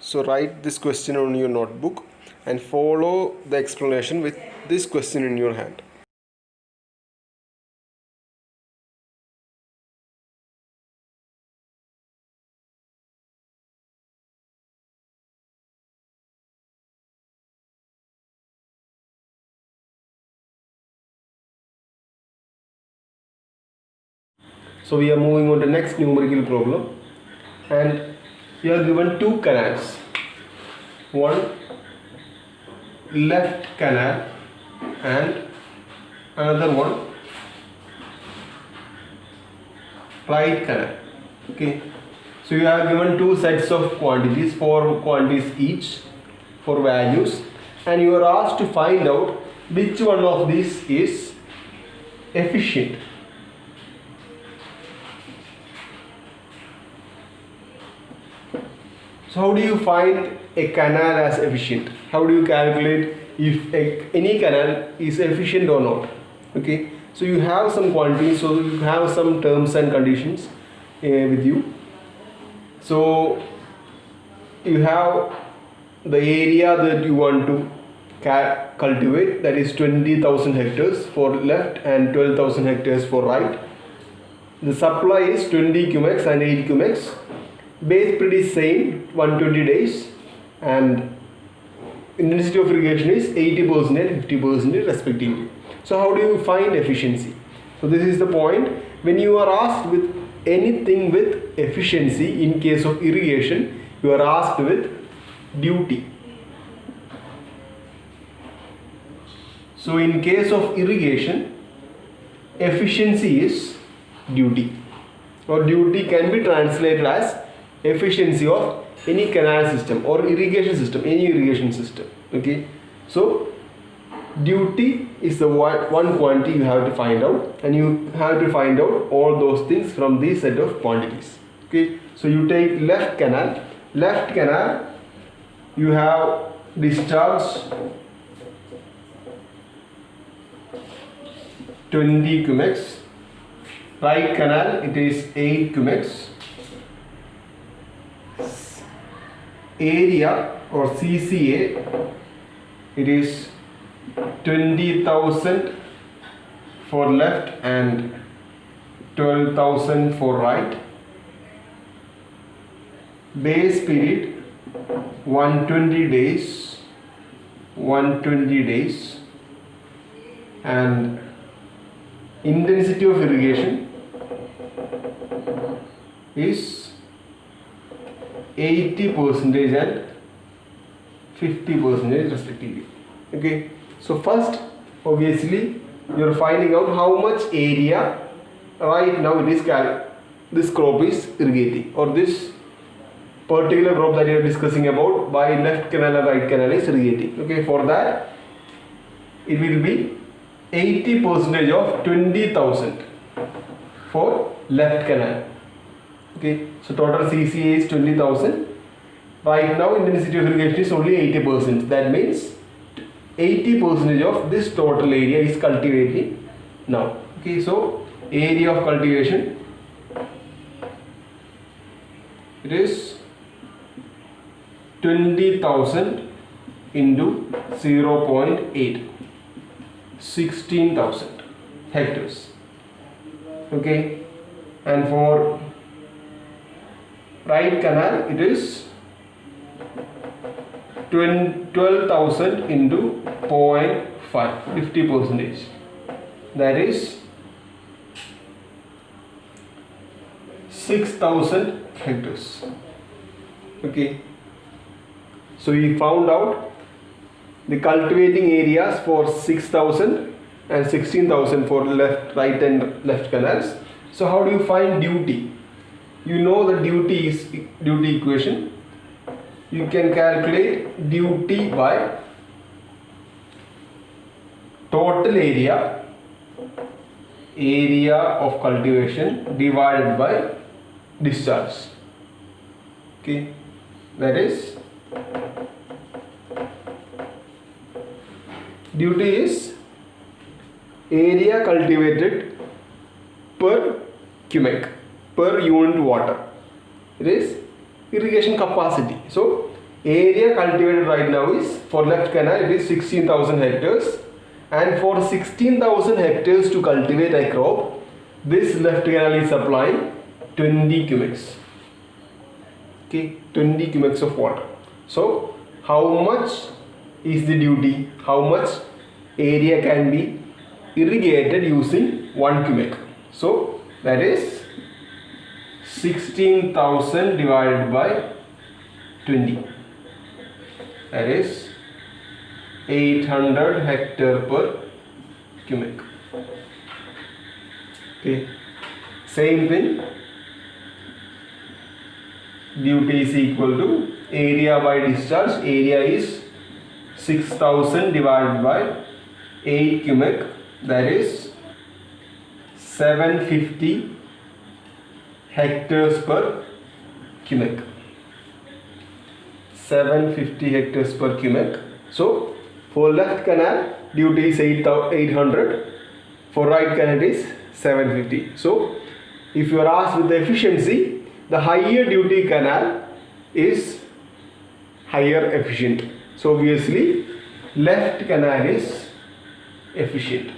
So write this question on your notebook and follow the explanation with this question in your hand. So we are moving on to next numerical problem, and we are given two canals, one left canal and another one right canal. Okay, so you are given two sets of quantities, four quantities each for values, and you are asked to find out which one of these is efficient. So how do you find a canal as efficient? How do you calculate if any canal is efficient or not? Okay, so you have some quantities, so you have some terms and conditions with you. So you have the area that you want to cultivate, that is 20,000 hectares for left and 12,000 hectares for right. The supply is 20 cumex and 8 cumex. Base period is same, 120 days, and intensity of irrigation is 80% and 50% respectively. So how do you find efficiency? So this is the point. When you are asked with anything with efficiency, in case of irrigation, you are asked with duty. So in case of irrigation, efficiency is duty, or duty can be translated as efficiency of any canal system or irrigation system, any irrigation system. Okay, so duty is the one quantity you have to find out, and you have to find out all those things from this set of quantities. Okay, so you take left canal. Left canal, you have discharge 20 cumex. Right canal, it is 8 cumex. Area or CCA, it is 20,000 for left and 12,000 for right. Base period 120 days, 120 days, and intensity of irrigation is 80% and 50% respectively. Okay, so first obviously you are finding out how much area right now it is this crop is irrigating, or this particular crop that you are discussing about by left canal and right canal is irrigating. Okay, for that it will be 80% of 20,000 for left canal. Okay, so total CCA is 20,000. Right now intensity of irrigation is only 80%. That means 80% of this total area is cultivating now. Okay, so area of cultivation, it is 20,000 into 0.8, 16,000 hectares. Okay, and for right canal it is 12,000 into 0.5, 50%. That is 6,000 hectares. Okay, so we found out the cultivating areas for 6,000 and 16,000 for right and left canals. So how do you find duty? You know the duty is duty equation. You can calculate duty by total area of cultivation divided by discharge. Okay, that is duty is area cultivated per unit water. It is irrigation capacity. So area cultivated right now is, for left canal it is 16,000 hectares, and for 16,000 hectares to cultivate a crop, this left canal is supplying 20 cubics. Okay, 20 cubics of water. So how much is the duty? How much area can be irrigated using 1 cubic? So that is 16,000 divided by 20. That is 800 hectare per cubic. Okay, same thing. Duty is equal to area by discharge. Area is 6,000 divided by 8 cubic, that is 750 hectares per cubic. 750 hectares per cubic. So for left canal duty is 800, for right canal it is 750. So if you are asked with the efficiency, the higher duty canal is higher efficient. So obviously left canal is efficient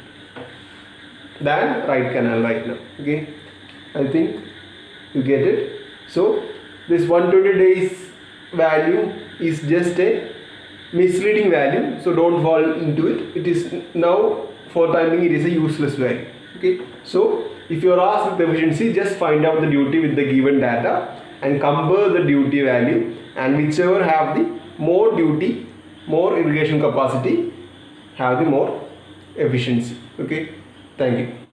than right canal right now. Okay, I think you get it. So this 120 days value is just a misleading value, so don't fall into it. It is now, for timing, it is a useless value. Okay, so if you are asked with efficiency, just find out the duty with the given data and compare the duty value, and whichever have the more duty, more irrigation capacity, have the more efficiency. Okay, thank you.